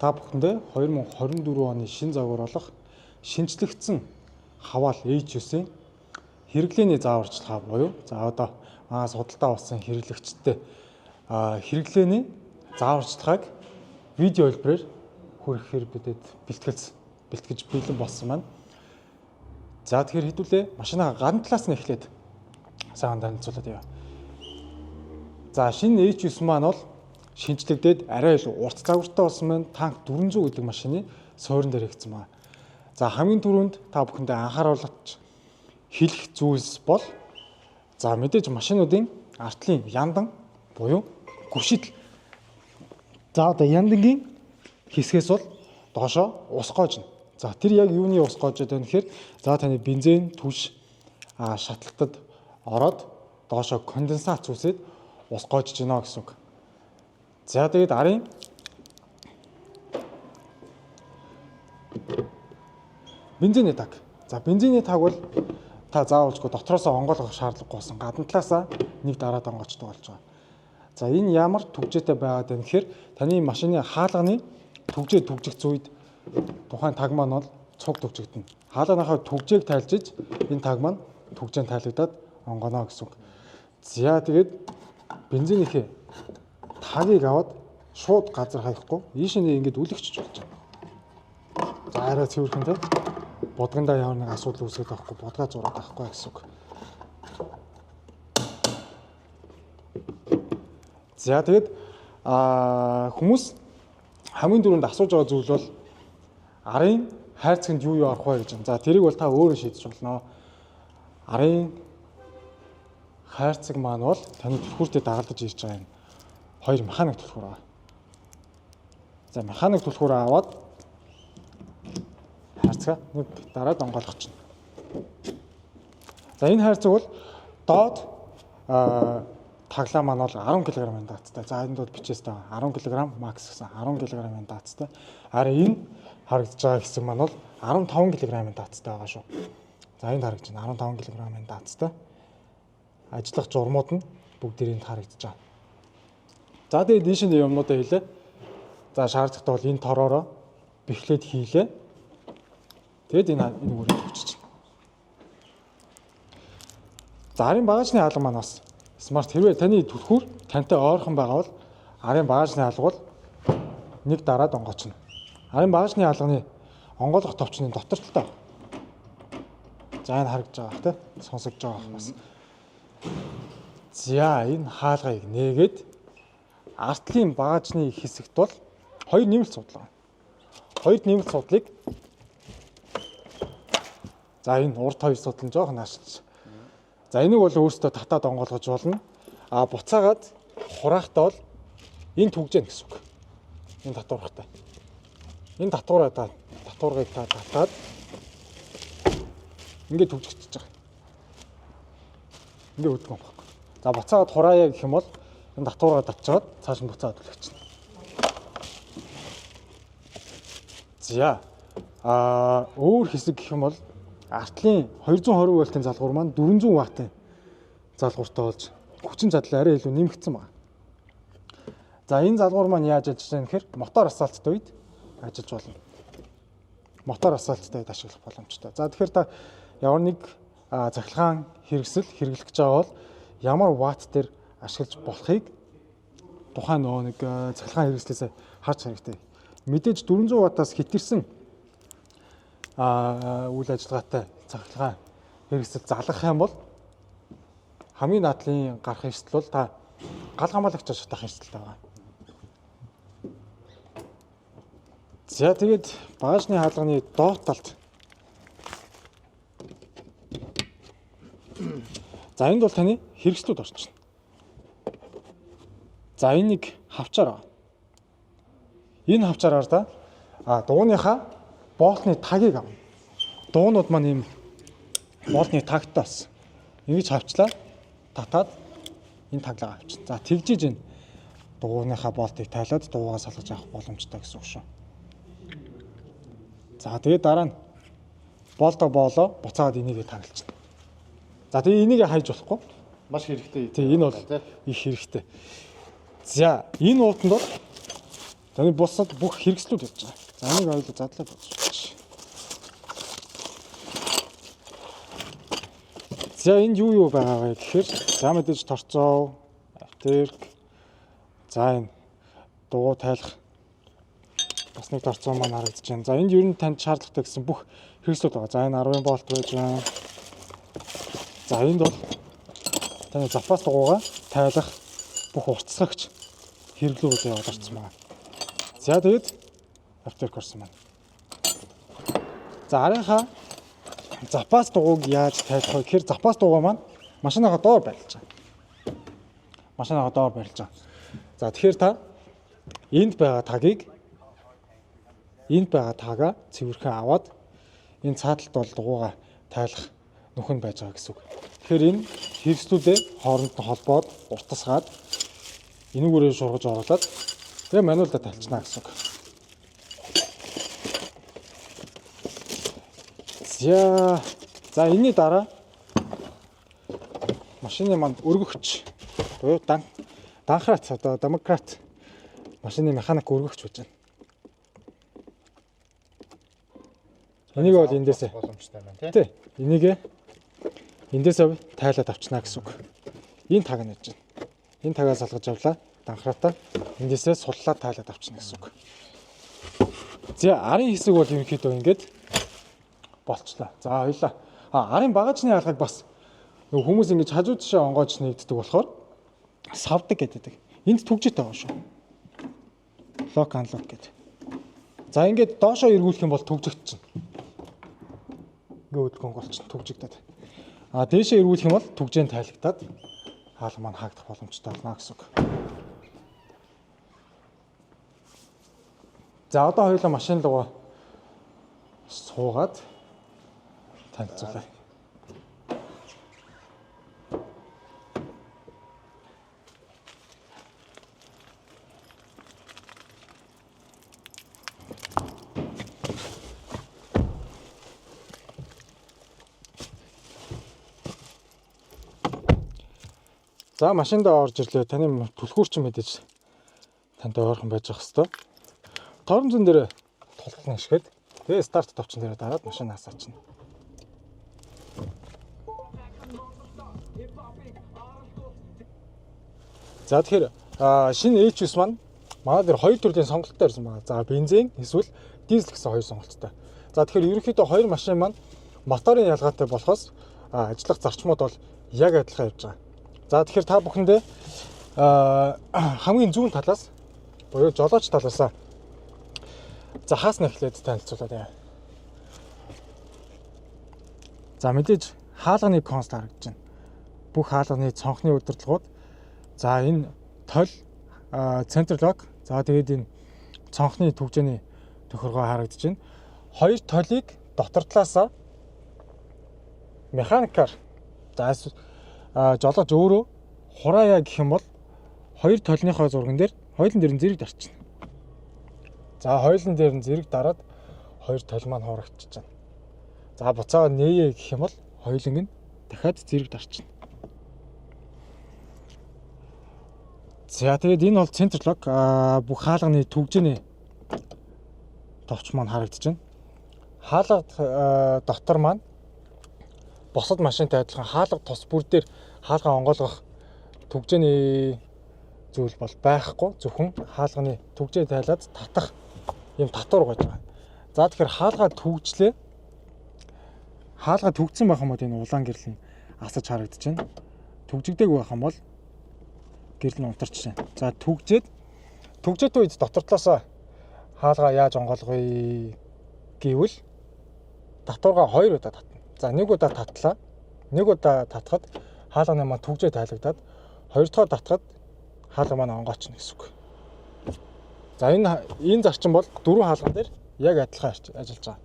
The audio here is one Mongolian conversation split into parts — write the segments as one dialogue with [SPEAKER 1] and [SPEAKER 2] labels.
[SPEAKER 1] та бүхэндээ 2024 оны шинэ загвар болох шинжлэгдсэн хаваал H9-ийн хэрэглээний зааварчилгаа буюу за одоо судалдаа болсон хэрэглэгчтэй хэрэглээний зааварчилгааг видео хэлбэрээр хүргэхээр бидэд бэлтгэж бэлэн болсон маань. За тэгэхээр хэдүүлээ машинаа гадна талаас нь эхлээд сайн танилцуулаад яа. За шинэ H9 маань бол шинжлэгдээд арай илүү урт загвартай болсон маань танк 400 гэдэг машины суурин дээр хийгдсэн байна. За хамгийн түрүүнд та бүхэндээ анхааруулж хэлэх зүйлс бол за мэдээж машинуудын артлын яндан буюу гүшидэл. За одоо яндангийн хэсгээс бол доошоо ус гоожно. За тэр яг юуны ус гоожод байна гэхээр за таны бензин түлш шатлалтад ороод доошоо конденсат үүсээд ус гоожж гинэ гэсэн үг. За тэгээд арын бензиний таг. За бензиний таг бол та заавалжгүй дотроос онгойлгох шаардлагагүй болсон. Гадна талаасаа нэг дараад онгоочтой болж байгаа. За энэ ямар түгжээтэй байгаад байна гэхээр таны машины хаалганы түгжээ түгжигдсэн үед тухайн таг маань бол цуг түгжигдэнэ. Хаалганыхаа түгжээг тайлжиж энэ таг маань түгжээнд тайлагдаад онгоно гэсэн үг. За тэгээд бензинийхээ тагийг аваад шууд газар хаяхгүй ийшээ ингэж үлэгчж болж байна. За арай цэвэрхэн те бодгондоо ямар нэг асуудал үүсгээд байхгүй бодгаа зураад байхгүй гэсэн үг. За тэгээд хүмүүс хамгийн түрүүнд асууж байгаа зүйл бол арын хайрцагт юу авах вэ гэж байна. За тэрийг бол та өөрөө шийдэж болно. Арын хайрцаг маань бол таны түлхүүртээ дагалдаж ирж байгаа юм. Хоёр механик түлхүүр аа. За механик түлхүүр аваад хайрцаг нэг дараад онгойлгох чинь. За энэ хайрцаг бол доод таглаа маань бол 10 кг-ын даацтай. За энд бол бичээстэй 10 кг макс гэсэн 10 кг-ын даацтай. Харин энэ харагдаж байгаа хэсэг маань бол 15 кг-ын даацтай байгаа шүү. За энд харагдаж байна 15 кг-ын даацтай. Ажиллах журмууд нь бүгд энд харагдаж байгаа. За тэгээд дээшний юмнуудаа хийлээ. За шаардлагатай бол энэ тороороо бэхлээд хийлээ. Тэгээд энэ үрийг төвчж байна. За арын багажны хаалга маань бас смарт хэрвээ таны түлхүүр тантай ойрхон байгаа бол арын багажны хаалга бол нэг дараад онгоочно. Арын багажны хаалганы онгойлгох товчны дотор талтай. За энэ харагдаж байгаа тийм сонсогдож байгаа бас. За энэ хаалгыг нээгээд артлын багажны хэсэгт бол хоёр нэмэлт судлаа. Хоёр нэмэлт судлыг за энэ урд хоёр судал нь жоохон наашилж. За энийг бол өөрөөсөө татаад онгойлгож болно. А буцаагаад хураахтаа бол энэ түгжээн гэсэн үг. Энэ татваргатай. Энэ татваргыг та татаад ингээд түгжигдэж байгаа. Ингээд үдгэн байхгүй. За буцаагаад хураая гэх юм бол энэ татваргаа татчихад цааш нь буцаад үлгэж чинь. За өөр хэсэг гэх юм бол артлын 220 вольтын залгуур маань 400 ваттын залгууртай болж хүчин чадал арай илүү нэмэгдсэн байна. За энэ залгуур маань яаж ажиллаж байгаа гэхээр мотор асфальттай үед ажиллаж болно. Мотор асфальттай үед ашиглах боломжтой. За тэгэхээр та ямар нэг цахилгаан хэрэглэж байгаа бол ямар ватт дээр ашиглаж болохыг тухайн нэг цахилгаан хэрэгслээс харж хэрэгтэй. Мэдээж 400 ваттаас хэтэрсэн үйл ажиллагаатай цахилгаан хэрэгсэл залгах юм бол хамгийн наадлын гарах эрсдэл бол та гал хамгаалагч шатах эрсдэлтэй байгаа. За тэгээд багажны хаалганы доод талд за энд бол таны хэрэгслүүд орчихно. За энэ нэг хавчаар байна. Энэ хавчаараар та дууныхаа болтны тагийг авна. Дуунууд маань ийм болтны тагтай болсон. Ингэж хавчлаа татаад энэ таглаа авчихна. За тэгжиж энэ дууныхаа болтыг тайлаад дуугаа салгаж авах боломжтой гэсэн үг шүү. За тэгээд дараа нь болтоо боолоо буцаагаад энийг таглалчихна. За тэгээд энийг хайж болохгүй. Маш хэрэгтэй. Тийм энэ бол их хэрэгтэй. За энэ уутанд бол За энэ бусад бүх хэрэгслүүд явж байгаа. За энийг ойлоо задлаад бодож. За энд юу байгаа вэ гэхээр за мэдээж торцоо, автерк, за энэ дугуй тайлах бас нэг торцоо маань харагдаж байна. За энд ер нь танд шаардлагатай гэсэн бүх хэрэгслүүд байгаа. За энэ 10 болт байж байна. За энд бол таны запас дугуйгаа тайлах бүх уртасгагч хэрэглүүрүүд яваад орсон байна. За тэгээд автерк орсон байна. За арийнхаа запас дугуйг яаж тайлах вэ гэхээр запас дугуй маань машиныхаа доор барилж байгаа. Машиныхаа доор барилж байгаа. За тэгэхээр та энд байгаа тагаа цэвэрхэн аваад энэ цааталт бол дугуйгаа тайлах нүхэн байж байгаа гэсэн үг. Тэгэхээр энэ хэрэгслүүдээ хооронд нь холбоод уртасгаад энүүгээрээ шургаж оруулаад тэгээ маниулдаа тайлчна гэсэн үг. За энэний дараа машины манд өргөгч буюу данхрат одоо демократ машины механик өргөгч байж байна. Энийг бол эндээсээ боломжтой байна тий. Энийг эндээсээ тайлаад авчна гэсэн үг. Энэ таг нь яж байна. Энэ тагаа салгаж авлаа. Данхратаа эндээсээ суллаад тайлаад авчна гэсэн үг. За арын хэсэг бол ерөнхийдөө ингэж болчлаа. За хоёлаа. Арын багажны алгыг бас нөгөө хүмүүс ингэж хажуу тишээ онгойч нэгддэг болохоор савдаг гэдэг. Энд түгжит байгаа шүү. Лок анлок гэдэг. За ингээд доошоо эргүүлэх юм бол түгжигт чинь. Ингээд хөдөлгөөн болчихно түгжигдээд. Дээшээ эргүүлэх юм бол түгжээн тайлагдаад хаалга маань хаагдах боломжтой байна гэсэн үг. За одоо хоёулаа машин руугаа суугаад танилцуулъя. За машинд орж ирлээ. Таны түлхүүрчин мэдээж тантай ойрхон байж ах хэвээр. Торомзон дээр тултална гიშгээд тэгээ старт товчон дээр дараад машин хасаачна. За тэгэхээр шинэ H9 маань манай дээр хоёр төрлийн сонголттой ирсэн байна. За бензин эсвэл дизель гэсэн хоёр сонголттой. За тэгэхээр ерөнхийдөө хоёр машин маань моторын ялгаатай болохоос ажиллах зарчмууд бол яг адилхан явж байгаа. За тэгэхээр та бүхэндээ хамгийн зүүн талаас буюу жолооч талаасаа за хаас нэхлээд танилцуулаад яа. За мэдээж хаалганы консол харагдаж байна. Бүх хаалганы цонхны удирдлагууд за энэ тол центр лок за тэгээд энэ цонхны түвжээний тохиргоо харагдаж байна. Хоёр толыг дотор талаасаа механикаар за жолооч өөрөө хурааяа гэх юм бол хоёр толныхоо зурган дээр хоёулын дээр нь зэрэг дарчихна. За хоёулын дээр нь зэрэг дараад хоёр тол маань хурагдчихж байна. За буцаага нээе гэх юм бол хоёулын нь дахиад зэрэг дарчихна. За тэгээд энэ бол центр лок бүх хаалганы түвжээний товч маань харагдаж байна. Хаалга дотор маань босод машинтай адилхан хаалга тус бүр дээр хаалгаа онгойлгох түвжээний зүйл бол байхгүй. Зөвхөн хаалганы түвжээ тайлаад татах юм татвар байж байгаа. За тэгэхээр хаалгаа түвжлээ. Хаалгаа түгцсэн байх юм бол энэ улаан гэрэл нь асаж харагдаж байна. Түвжигдэг байх юм бол гэрэл нь унтарч байна. За түгжээд үед дотор талаас хаалгаа яаж онгойлгоё гэвэл татваргаа хоёр удаа татна. За нэг удаа татлаа. Нэг удаа татхад хаалганы маань түгжээ тайлагдаад хоёр дахь татхад хаалга маань онгоочно гэсэн үг. За энэ зарчим бол дөрвөн хаалган дээр яг адилхан ажиллаж байгаа.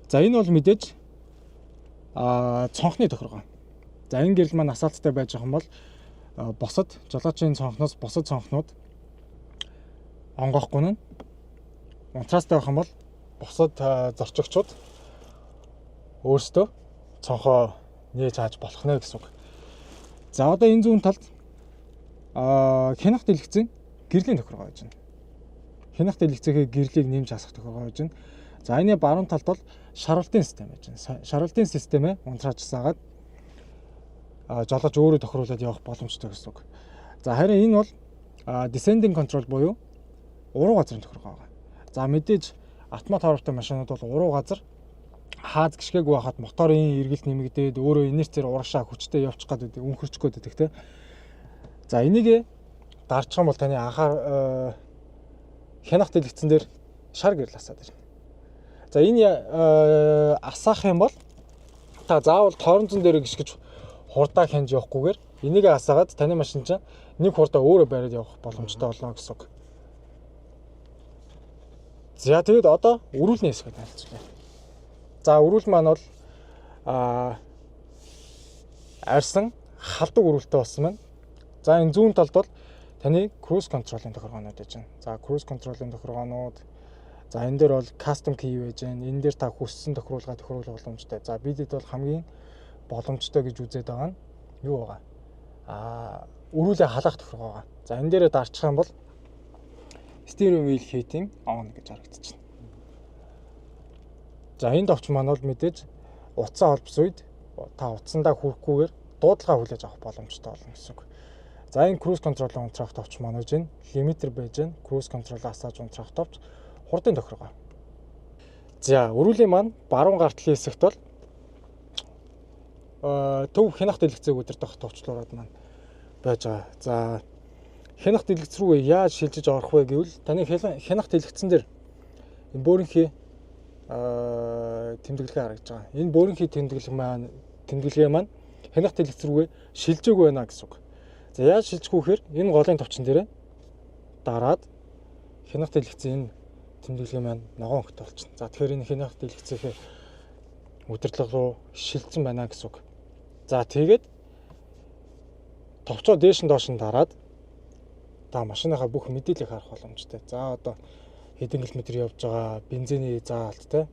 [SPEAKER 1] За энэ бол мэдээж цонхны тохиргоо. За энэ гэрэл маань асаалттай байж байгаа юм бол босод жолоочийн цонхноос босод цонхнууд онгоохгүй нь унтраастай байх юм бол босод зорчигчуд өөрсдөө цонхоо нээж хааж болох нэ гэсэн үг. За одоо энэ зүүн талд хянах дэлгэцийн гэрлийн тохиргоо байж байна. хянах дэлгэцийн гэрлийг нэмж хасах тохиолгож байна. За энэ баруун талд бол шарвалтын систем байж байна. Шарвалтын системээ унтрааж саагаад жолооч өөрөө тохируулаад явах боломжтой гэсэн үг. За харин энэ бол descending control буюу уруу газрын тохиргоо байгаа. За мэдээж автомат хорвоотой машинууд бол уруу газар хаад гიშгээгүй байхад моторын эргэлт нэмэгдээд өөрөө инерцээр урагшаа хүчтэй явчих гээд байдаг, өнхөрчих гээд байдаг те. За энийг дарчих юм бол таны анхаар хянах дэлгэцэн дээр шар гэрэл асаад байна. За энэ асаах юм бол та заавал тойронцон дээр гიშгэж хурдаа хянж явахгүйгээр энийг асаагаад таны машин чинь нэг хурдаа өөрөө бариад явах боломжтой болно гэсэн үг. За тэгээд одоо өрүүлний хэсгээд харилцуулъя. За өрүүл маань бол арьсан халдвар өрүүлтэй болсон байна. За энэ зүүн талд бол таны cruise control-ын тохиргоонууд байж байна. За cruise control-ын тохиргоонууд. За энэ дээр бол custom key байж байна. Энэ дээр та хүссэн тохируулга тохируулах боломжтой. За бидэд бол хамгийн боломжтой гэж үзээд байгаа нь юу байгаа? Өрүүлээ халаах тохиргоо байгаа. За энэ дээрээ дарчих юм бол steering wheel heating on гэж харагдаж байна. За энэ товч маань бол мэдээж утсаа холбос үед та утсандаа хүрэхгүйгээр дуудлагаа хүлээж авах боломжтой болно гэсэн үг. За энэ cruise control-ын унтраах товч маань гэж байна. Limiter байж байна. Cruise control-аа асааж унтраах товч хурдын тохиргоо. За өрүүлийн маань баруун гартлын хэсэгт бол төв хянах дэлгэцийг удирдах товчлуурууд маань байж байгаа. За хянах дэлгэц рүү яаж шилжиж орох вэ гэвэл таны хянах дэлгэцэн дээр энэ бөөрийнхий тэмдэглэгээ харагдаж байгаа. Энэ бөөрийнхий тэмдэглэгээ маань хянах дэлгэц рүүгээ шилжээгүй байна гэсэн үг. За яаж шилжихгүй гэхээр энэ голын товчон дээр дараад хянах дэлгэцийн тэмдэглэгээ маань ногоон өнгөтэй болчихно. За тэгэхээр энэ хянах дэлгэцийн удирдлага руу шилжсэн байна гэсэн үг. За тэгээд товчоо дээш нь доош нь дараад та машиныхаа бүх мэдээллийг харах боломжтой. За одоо хэдэн километр явж байгаа, бензиний заалт те.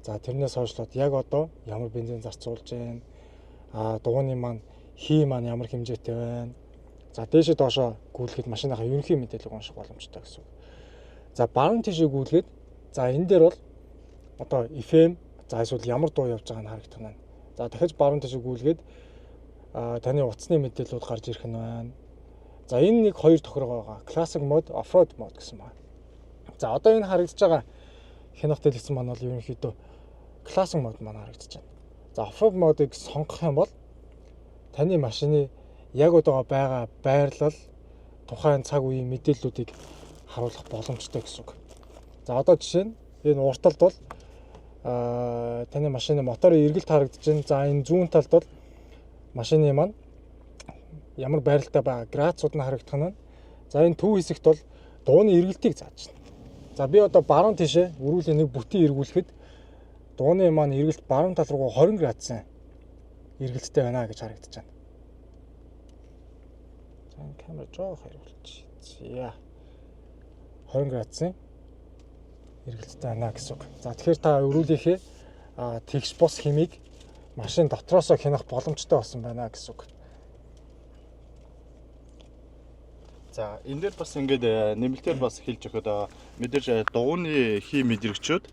[SPEAKER 1] За тэрнээс хойшлоод яг одоо ямар бензин зарцуулж байна. Дууны маань хий маань ямар хэмжээтэй байна. За дээшээ доошоо гүйлгээд машиныхаа ерөнхий мэдээллийг унших боломжтой гэсэн үг. За баруун тишээ гүйлгээд за энэ дээр бол одоо FM за эсвэл ямар дуу явж байгааг нь харагдах нь. За дахиж баруун тишээ гүйлгээд таны утасны мэдээллүүд гарч ирэх нь байна. За энэ нэг хоёр тохиргоо байгаа. Classic mode, off-road mode гэсэн байна. За одоо энэ харагдаж байгаа хянах дэлгэцэн маань бол ерөнхийдөө classic mode маань харагдаж байна. За off-road mode-ыг сонгох юм бол таны машины яг одоо байгаа байрлал, тухайн цаг үеийн мэдээллүүдийг харуулах боломжтой гэсэн үг. За одоо жишээ нь энэ урт талд бол таны машины моторын эргэлт харагдаж байна. За энэ зүүн талд бол машины маань ямар байралтай байгаа градусууд нь харагдах нь. За энэ төв хэсэгт бол дууны эргэлтийг зааж байна. За би одоо баруун тишээ өрүүлийн нэг бүтэн эргүүлэхэд дууны маань эргэлт баруун тал руу 20 градусын эргэлттэй байна гэж харагдаж байна. За энэ камера жоох хариулчих. За 20 градусын эргэлттэй байна гэсэн үг. За тэгэхээр та өрүүлийнхээ тэгш бос хэмийг машин дотроосоо хянах боломжтой болсон байна гэсэн үг.
[SPEAKER 2] За энэ дээр бас ингээд нэмэлтээр бас хэлж өгөхөд мэдээж дууны хий мэдрэгчүүд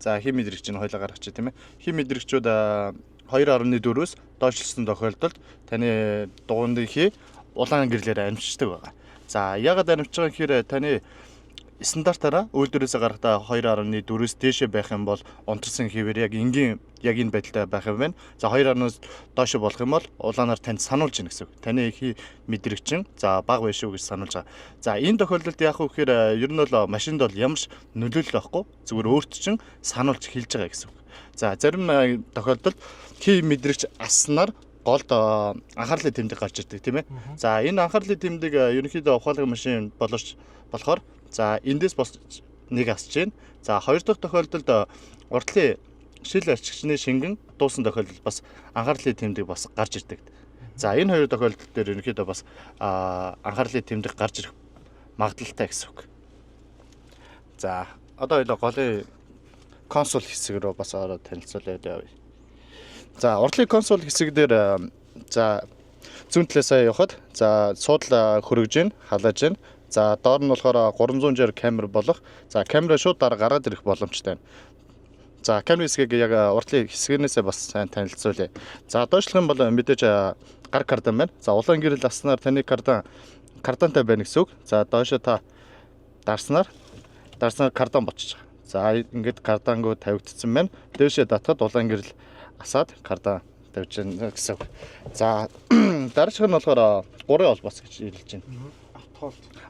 [SPEAKER 2] за хий мэдрэгч нь хоёлаа гаргачих тийм ээ. Хий мэдрэгчүүд 2.4-өөс доошлсон тохиолдолд таны дууны хий улаан гэрлээр амжиждаг байгаа. За ягаад амжиж байгаа гэхээр таны стандартаараа үйлдвэрээс гаргахдаа 2.4-өөс дээшээ байх юм бол онцорсон хэвээр яг энгийн яг энэ байдалтай байх юм байна. За 2.0-оос доош болох юм бол улаанаар танд сануулж ийн гэсэн үг. Таны хий мэдрэгчин за бага байшгүй гэж сануулж байгаа. За энэ тохиолдолд яах вэ гэхээр ер нь бол машинд бол ямар ч нөлөөлөл байхгүй. Зүгээр өөрт чинь сануулж хэлж байгаа гэсэн үг. За зарим тохиолдолд хий мэдрэгч аснаар голд анхаарлын тэмдэг гарч ирдэг тийм ээ. За энэ анхаарлын тэмдэг ерөнхийдөө ухаалаг машин болохоор за эндээс бос нэг асч जैन. За хоёр дахь тохиолдолд уртлын шил арчигчны шингэн дуусан тохиолдолд бас анхаарлын тэмдэг бас гарч ирдэг. За энэ хоёр тохиолдол дээр ерөнхийдөө бас анхаарлын тэмдэг гарч ирэх магадлалтай гэсэн үг. За одоо хоёул голын консоль хэсэг рүү бас ороод танилцуулаад явъя. За уртлын консоль хэсэг дээр за зүүн талаасаа явахад за суудлаа хөргөж гин халааж гин За доор нь болохоор 360 камер болох. За камера шууд дараа гараад ирэх боломжтой байна. За камерын хэсгийг яг уртлын хэсгээс бас сайн танилцуулъя. За доошлох юм бол мэдээж гар кардан байна. За улаан гэрэл аснаар таны кардантай байна гэсэн үг. За доошо та дарснаар кардан болчих. За ингээд кардангуу тавигдсан байна. Дээшээ татхад улаан гэрэл асаад кардан тавьж байна гэсэн үг. За дараачих нь болохоор 3 холбоос гэж хэлж байна.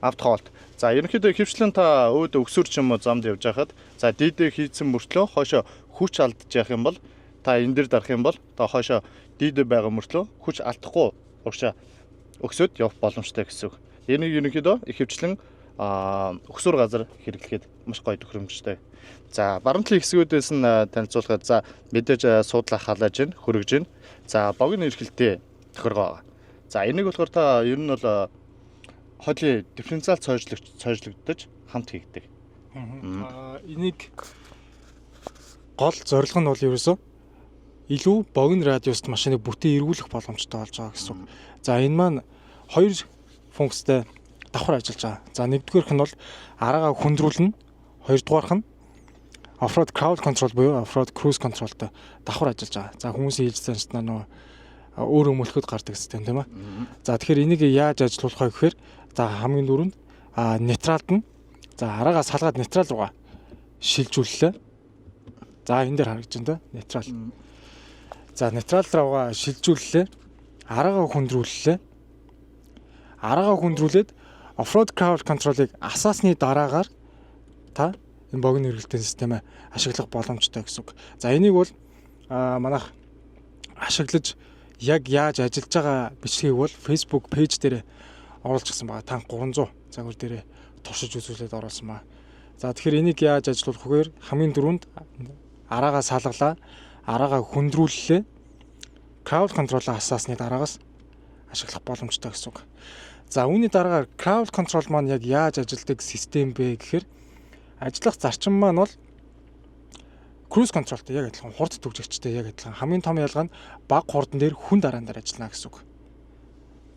[SPEAKER 2] Автохолт. За ерөнхийдөө хөвчлэн та өөд өксөр ч юм уу замд явж байхад за дийдээ хийцэн мөртлөө хойшоо хүч алдж явах юм бол та энэ дэр дарах юм бол та хойшоо дийдээ байгаа мөртлөө хүч алдахгүй уушаа өксөд явах боломжтой гэсэн үг. Энийг ерөнхийдөө их хөвчлэн өксөр газар хэрэглэхэд маш гоё төхөөрөмжтэй. За баримтлын хэсгүүдээс нь танилцуулахад за мэдээж суудлаа халааж гин хөргөж гин. За богино эрхэлтэй тохиргоо. За энийг болохоор та ер нь бол хойлын дифференциал цойжлогдож хамт хийгдэг.
[SPEAKER 1] Энийг гол зорилго нь бол ерөөсөө илүү богино радиуст машиныг бүтэн эргүүлэх боломжтой болж байгаа гэсэн үг. За энэ маань хоёр функцтэй давхар ажиллаж байгаа. За нэгдүгээрх нь бол араагаа хүндрүүлнэ, хоёрдугаарх нь off-road crowd control буюу off-road cruise controlтой давхар ажиллаж байгаа. За хүмүүсийн хэлж санснаа нөгөө өөр өмөлөхөд гардаг систем тийм ээ. За тэгэхээр энийг яаж ажилуулах вэ гэхээр за хамгийн дөрөнд нейтралд нь за араагаа салгаад нейтрал руугаа шилжүүллээ. За энэ дээр харагдаж байна да нейтрал. За нейтрал руугаа шилжүүллээ. Араагаа хүндрүүллээ. Араагаа хүндрүүлээд off-road crowd control-ыг асаасны дараагаар та энэ богино эргэлтийн системээ ашиглах боломжтой гэсэн үг. За энийг бол манайх ашиглаж яг яаж ажиллаж байгаа бичлэгийг бол Facebook пэйж дээр оруулчихсан байгаа. Танк 300 загвар дээр туршиж үзүүлээд оруулсан байна. За тэгэхээр энийг яаж ажиллуулах вэхээр хамгийн дөрөнд араагаа салгалаа, араагаа хүндрүүллээ. Crowd control-а асаасны дараагаас ашиглах боломжтой гэсэн үг. За үүний дараагаар crowd control маань яг яаж ажилладаг систем бэ гэхээр ажиллах зарчим маань бол cruise controlтэй яг адилхан хурд түгжигчтэй яг адилхан. Хамгийн том ялгаа нь баг хурдан дээр хүн дараан дээр ажиллана гэсэн үг.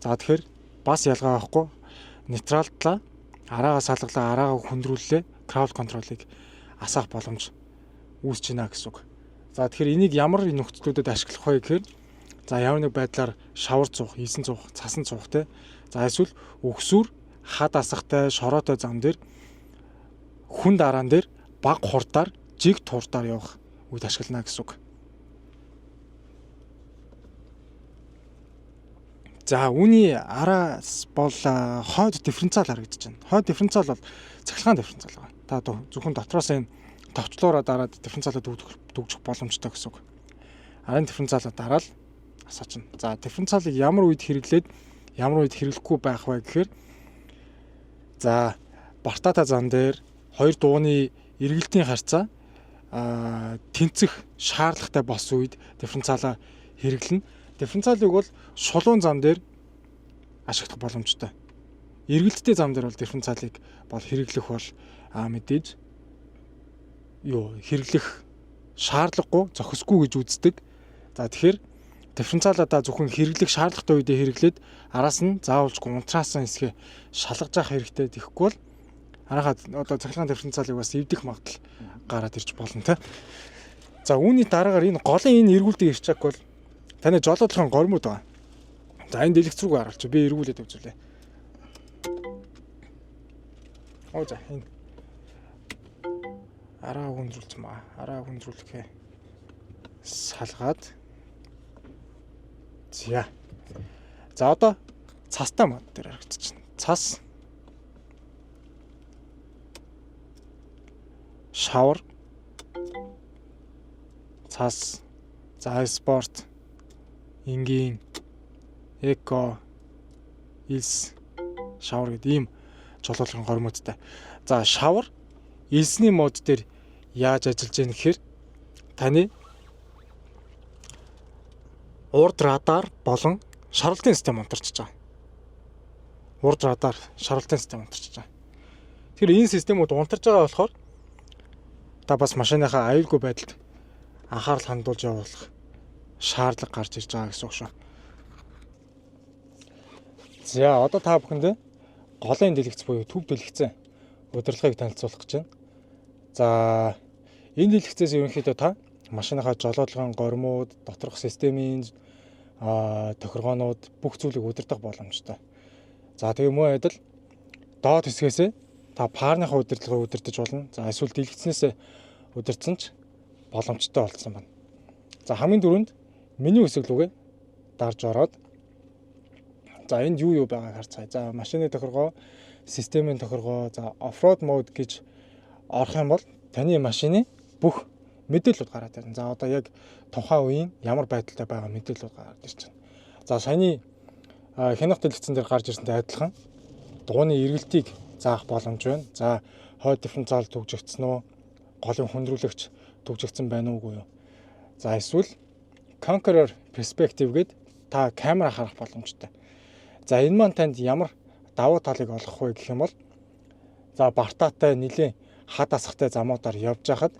[SPEAKER 1] За тэгэхээр бас ялгаа байхгүй. Нейтралдлаа, араагаа салгалаа, араагаа хүндрүүллээ, crowd control-ыг асаах боломж үүсэж байна гэсэн үг. За тэгэхээр энийг ямар нөхцлүүдэд ашиглах вэ гэхээр за ямар нэг байдлаар шавар зуух, исэн зуух, цасан зуух те. За эсвэл өксүр хад асахтай шороотой зам дээр хүн дараан дээр баг хурдаар жиг туурдаар явах үед ашиглана гэсэн үг. За үүний араас бол хойд дифференциал харагдаж байна. Хойд дифференциал бол цахилгаан дифференциал байна. Та зөвхөн дотроос энэ товчлуураа дараад дифференциалаа дүгжих боломжтой гэсэн үг. Арын дифференциалаа дараал асаачна. За дифференциалыг ямар үед хэрэглээд ямар үед хэрэглэхгүй байх вэ гэхээр за бартата зам дээр хоёр дууны эргэлтийн харьцаа тэнцэх шаардлагатай болсон үед дифференциалаа хэрэглэнэ. Дифференциалыг бол шулуун зам дээр ашиглах боломжтой. Эргэлттэй зам дээр бол дифференциалыг бол хэрэглэх бол мэдээж хэрэглэх шаардлагагүй зохисгүй гэж үздэг. За тэгэхээр дифференциалаа та зөвхөн хэрэглэх шаардлагатай үедээ хэрэглээд араас нь заавалжгүй унтраасан хэсгээ шалгаж явах хэрэгтэй. Тэгэхгүй бол арахад одоо цахилгаан дифференциалыг бас эвдэх магадлал гараад ирж болно те. За үүний дараагаар энэ голын энэ эргүүлдэг ирчааг бол таны жолоодлохын гормууд байгаа. За энэ дэлгэц рүүгээ харуулчих. Би эргүүлээд үзүүлээ. За энэ араа хүндрүүлсэн маа. Араа хүндрүүлэхээ салгаад за одоо цастай мод дээр харагдчихна. Цас шавар цас за спорт энгийн эко илс шавар гэдэг ийм жолоолгын гормуудтай. За шавар илсний мод дээр яаж ажиллаж яах гэхээр таны урд радар болон шаргалтын систем унтарч байгаа. Урд радар, шаргалтын систем унтарч байгаа. Тэгэхээр энэ системүүд унтарч байгаа болохоор та бас машиныхаа аюулгүй байдалд анхаарал хандуулж явуулах шаардлага гарч ирж байгаа гэсэн үг шүү. За одоо та бүхэнд голын дэлгэц буюу төв дэлгэцэн удирдлагыг танилцуулах гэж байна. За энэ дэлгэцээс ерөнхийдөө та машиныхаа жолоодлогын горимууд, доторх системийн тохиргоонууд бүх зүйлийг удирдах боломжтой. За тэгээ мөн адил доод хэсгээсээ та парныхаа удирдлагыг удирдах болно. За эсвэл дэлгэцнээс удирдсан ч боломжтой болсон байна. За хамгийн дөрөнд меню хэсэг рүүгээ дарж ороод за энд юу байгааг харцгаая. За машины тохиргоо, системийн тохиргоо, за оффроад мод гэж орох юм бол таны машины бүх мэдээлэлүүд гараад ирнэ. За одоо яг тухайн үеийн ямар байдалтай байгаа мэдээлэлүүд гараад ирж байна. За саяны хянах дэлгэцэн дээр гарч ирсэнтэй адилхан дууны эргэлтийг заах боломж байна. За хойд дифференциал түгжигдсэн үү, голын хөндрүүлэгч түгжигдсэн байна уугүй юу. За эсвэл Conqueror Perspective гээд та камера харах боломжтой. За энэ маань танд ямар давуу талыг олгох вэ гэх юм бол за бартаатай нэлээд хад асахтай замуудаар явж байхад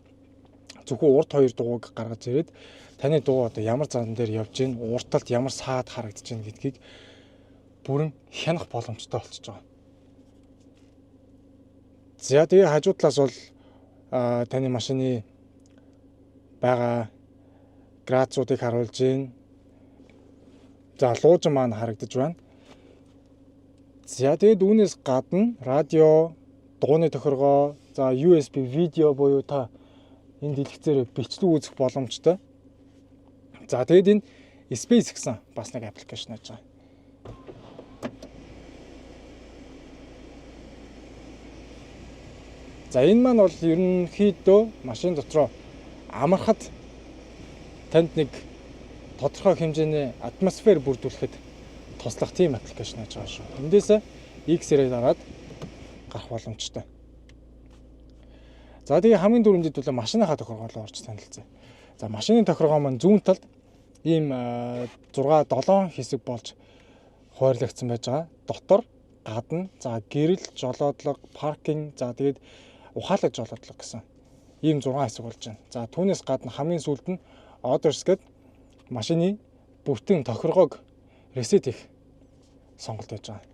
[SPEAKER 1] зөвхөн урд хоёр дууг гаргаж ирээд таны дуу одоо ямар зам дээр явж гин, урт талд ямар саад харагдаж гин гэдгийг бүрэн хянах боломжтой болчихж байгаа. За тэгээ хажуу талаас бол таны машины байгаа градусуудыг харуулж гин. За луужин маань харагдаж байна. За тэгээд үүнээс гадна радио, дууны тохиргоо, за USB видео буюу та энэ дэлгэцээр бичлэг үзэх боломжтой. За тэгээд энэ Space гэсэн бас нэг аппликейшн байж байгаа. За энэ маань бол ерөнхийдөө машин дотроо амархад танд нэг тодорхой хэмжээний атмосфер бүрдүүлэхэд туслах тийм аппликейшн байж байгаа шүү. Эндээс X-ээр дараад гарах боломжтой. За тэгээ хамгийн дөрөвдөд бол машиныхаа тохиргоо руу орж танилцъя. За машины тохиргоо маань зүүн талд ийм 6-7 хэсэг болж хуваарлагдсан байж байгаа. Дотор, гадна, за гэрэл, жолоодлого, паркинг, за тэгээд ухаалаг жолоодлого гэсэн ийм 6 хэсэг болж байна. За түүнээс гадна хамгийн сүүлд нь Others гээд машины бүтэн тохиргоог ресет хийх сонголт байж байгаа.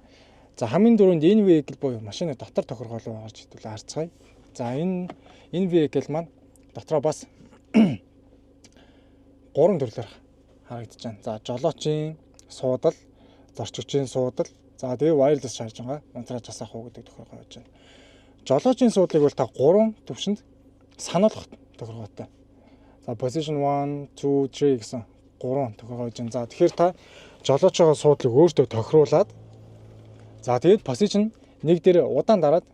[SPEAKER 1] За хамгийн дөрөнд энэ vehicle буюу машины дотор тохиргоо руу орж хэвлээ харцгаая. За энэ vehicle маань дотроо бас 3 төрлөөр харагдаж байна. За жолоочийн суудал, зорчигчийн суудал, за тэгээ wireless charging-а унтрааж асаах уу гэдэг тохиргоо байж байна. Жолоочийн суудлыг бол та 3 төвшөнд сануулгах тохиргоотой. За position 1, 2, 3 гэсэн 3 тохиргоо байж байна. За тэгэхээр та жолоочоогоо суудлыг өөртөө тохируулаад за тэгээд position 1 дээр удаан дараад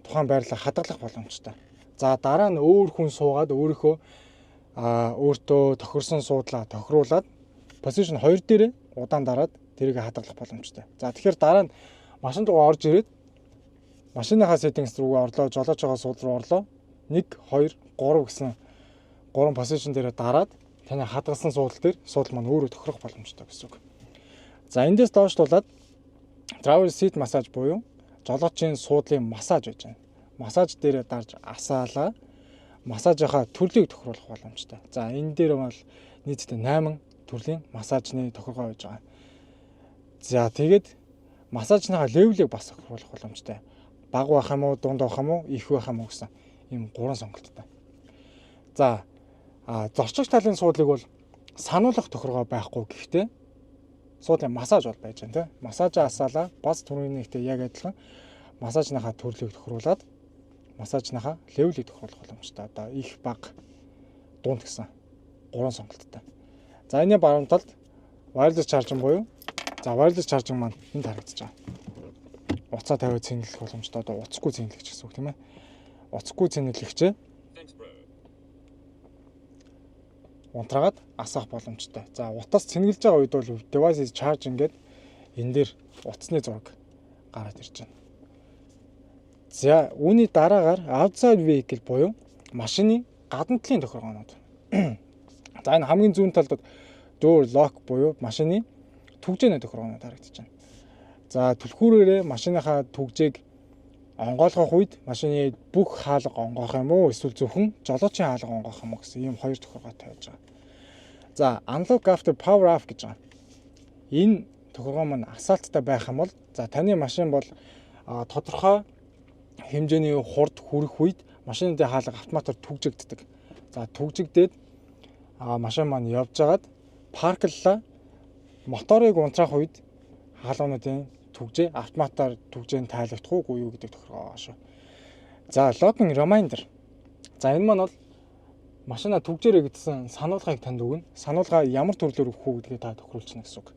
[SPEAKER 1] тухайн байрлалыг хадгалах боломжтой. За дараа нь өөр хүн суугаад өөрийнхөө өөртөө тохирсон суудлаа тохируулаад position 2 дээр удаан дараад тэрийг хадгалах боломжтой. За тэгэхээр дараа нь машин руу орж ирээд машиныхаа settings рүү орлоо, жолоочоогоо суудлал руу орлоо. 1, 2, 3 гэсэн 3 position дээр дараад таны хадгалсан суудлал дээр суудлал маань өөрөө тохирох боломжтой гэсэн үг. За эндээс доошлуулаад travel seat massage буюу жолоочийн суудлын массаж байж байна. Массаж дээр дарж асаалаа массажийнхаа төрлийг тохируулах боломжтой. За энэ дээр бол нийтдээ 8 төрлийн массажны тохиргоо байж байгаа. За тэгээд массажныхаа левелийг бас тохируулах боломжтой. Бага байх юм уу, дунд байх юм уу, их байх юм уу гэсэн ийм 3 сонголттой. За зорчигч талын суудлыг бол сануулгах тохиргоо байхгүй гэхдээ суудлын массаж бол байж байна тийм. Массажаа асаалаа бас түрүүнийхтэй яг адилхан массажныхаа төрлийг тохируулаад массажныхаа левелийг тохируулах боломжтой. Одоо их, бага, дунд гэсэн 3 сонголттой. За энэ баруун талд wireless charging буюу за wireless charging маань энд харагдаж байгаа. Уцаа тавиад цэнгэлэх боломжтой. Одоо уцгүй цэнгэлэгч гэсэн үг тийм ээ. Уцгүй цэнгэлэгчээ унтраагаад асаах боломжтой. За утас цэнгэлж байгаа үед бол device charging гэдэг энэ дээр утасны зураг гараад ирж байна. За үүний дараагаар outside vehicle буюу машины гадна талын тохиргоонууд. За энэ хамгийн зүүн талд door lock буюу машины түгжээний тохиргоонууд харагдаж байна. За түлхүүрээрээ машиныхаа түгжээг онгойлгох үед машины бүх хаалга онгоох юм уу эсвэл зөвхөн жолоочийн хаалга онгоох юм уу гэсэн ийм 2 тохиргоотой байж байгаа. За unlock after power off гэж байгаа. Энэ тохиргоо маань асфальттай байх юм бол за таны машин бол тодорхой хэмжээний хурд хүрэх үед машины хаалга автоматар түгжигддэг. За түгжигдээд машин маань явж агаад паркллаа моторыг унтраах үед хаалгануудын түгжээ автоматар түгжээнд тайлбарлахгүй юу гэдэг тохиргоо байгаа шүү. За locking reminder. За энэ маань бол машина түгжээрэй гэдсэн сануулгыг танд өгнө. Сануулга ямар төрлөөр өгөх үү гэдгээ та тохируулчихна гэсэн үг.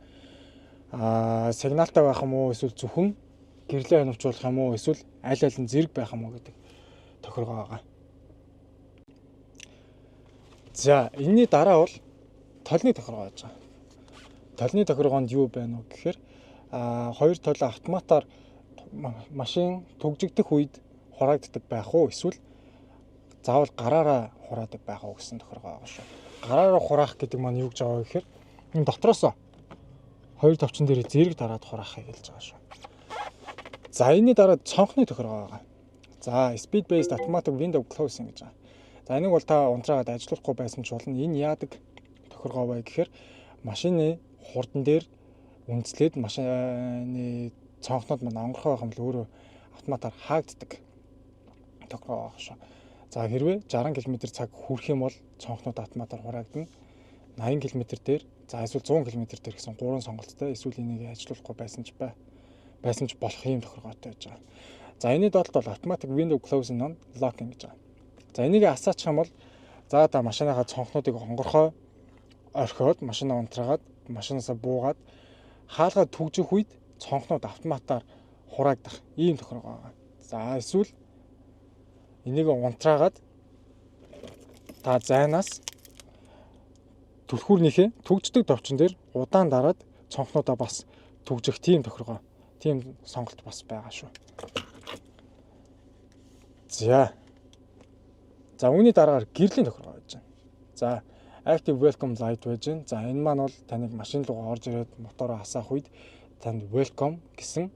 [SPEAKER 1] Сигналтай байх юм уу эсвэл зөвхөн гэрлээ хянуулах юм уу эсвэл аль аль нь зэрэг байх юм уу гэдэг тохиргоо байгаа. За энэний дараа бол толны тохиргоо байж байгаа. Толны тохиргоонд юу байна вэ гэхээр хоёр тол автоматар машин түгжигдэх үед хураагддаг байх уу эсвэл заавал гараараа хураадаг байх уу гэсэн тохиргоо байгаа шүү. Гараараа хураах гэдэг маань юу гэж байгаа вэ гэхээр энэ дотроос хоёр товчон дээр зэрэг дараад хураахыг хэлж байгаа шүү. За энэний дараа цонхны тохиргоо байгаа. За speed based automatic window closing гэж байгаа. За энийг бол та унтраагаад ажиллахгүй байсан ч болно. Энэ яадаг тохиргоо вэ гэхээр машины хурдан дээр үндэслээд машины цонхнууд маань онгорхой байх юм бол өөрөө автоматар хаагддаг тохиргоо байгаа шүү. За хэрвээ 60 км/цаг хүрэх юм бол цонхнууд автоматар хураагдана. 80 км дээр за эсвэл 100 км дээр гэсэн 3 сонголттой эсвэл энийг ажиллахгүй байсан ч болох юм тохиргоотой байж байгаа. За энэний доолт бол automatic window closing on locking гэж байгаа. За энийг асаачих юм бол за та машиныхаа цонхнуудыг онгорхой орхиод машинаа унтраагаад машинаасаа буугаад хаалгаа түгжих үед цонхнууд автоматар хураагдах ийм тохиргоо байгаа. За эсвэл энийг унтраагаад та зайнаас түлхүүрнийхээ түгждэг товчон дээр удаан дараад цонхнуудаа бас түгжих тийм тохиргоо, тийм сонголт бас байгаа шүү. За үүний дараагаар гэрлийн тохиргоо байж байна. За active welcome light байж байна. За энэ маань бол таныг машин руу орж ирээд мотороо хасаах үед танд welcome гэсэн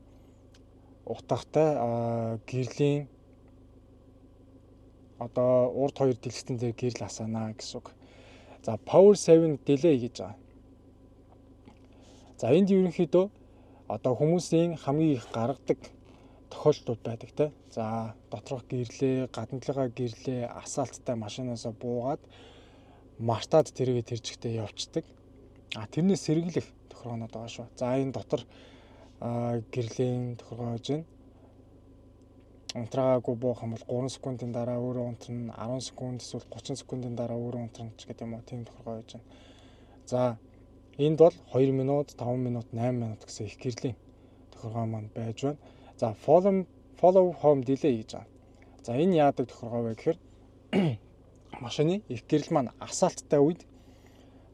[SPEAKER 1] утгатай гэрлийн одоо урд хоёр дэлгэцэн дээр гэрэл хасаана гэсэн үг. За power saving delay гэж байгаа. За энд ерөнхийдөө одоо хүмүүсийн хамгийн их гаргадаг тохиолдлууд байдаг те. За доторх гэрлээ, гадна талгаа гэрлээ, асфальттай машинаасаа буугаад мартаад тэргээ тэржихтэй явцдаг. Тэрнээс сэргийлэх тохиргоонод байгаа шүү. За энэ дотор гэрлийн тохиргоо гэж байна. Унтраагүй буух юм бол 3 секундын дараа өөрөө унтрна, 10 секунд эсвэл 30 секундын дараа өөрөө унтрна ч гэдэг юм уу, тийм тохиргоо байж байна. За энд бол 2 минут, 5 минут, 8 минут гэсэн их гэрлийн тохиргоо маань байж байна. За follow home delay гэж байна. За энэ яадаг тохиргоо вэ гэхээр машины их гэрэл маань асфальттай үед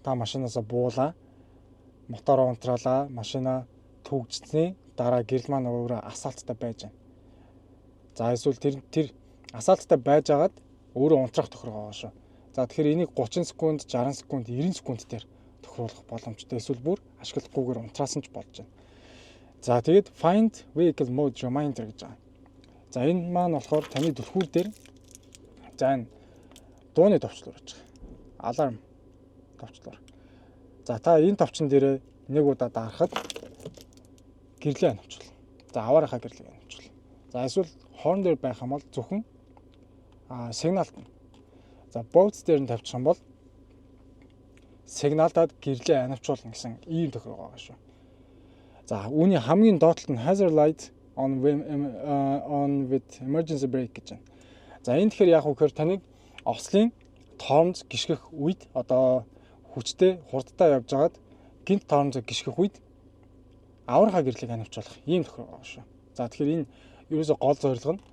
[SPEAKER 1] та машинаасаа буулаа, мотороо унтраалаа, машина түгжсэний дараа гэрэл маань өөрөө асфальттай байж байна. За эсвэл тэр асфальттай байж агаад өөрөө унтрах тохиргоо байгаа шүү. За тэгэхээр энийг 30 секунд, 60 секунд, 90 секунд дээр тохируулах боломжтой. Эсвэл бүр ашиглахгүйгээр унтраасан ч болж байна. За тэгээд find vehicle mode reminder гэж байгаа. За энэ маань болохоор таны түлхүүр дээр за энэ дууны товчлуур гэж байгаа. Аларм товчлуур. За та энэ товчон дээр нэг удаа дарахад гэрлээ навчвал. За аваарынхаа гэрлийг навчвал. За эсвэл хорн дээр байх юм бол зөвхөн сигналт. За боуц дээр нь тавьчих юм бол сигналтад гэрлээ анавчуулна гэсэн ийм тохиргоо байгаа шүү. За үүний хамгийн доотлолт нь hazard light on with emergency brake гэж байна. За энэ тэгэхээр яг үхээр таныг ослын тоормж гიშгэх үед одоо хүчтэй хурдтай явж байгаад гинт тоормжоо гიშгэх үед аварынхаа гэрлийг анавчуулах ийм тохиргоо байгаа шүү. За тэгэхээр энэ ерөөсөө гол зорилго нь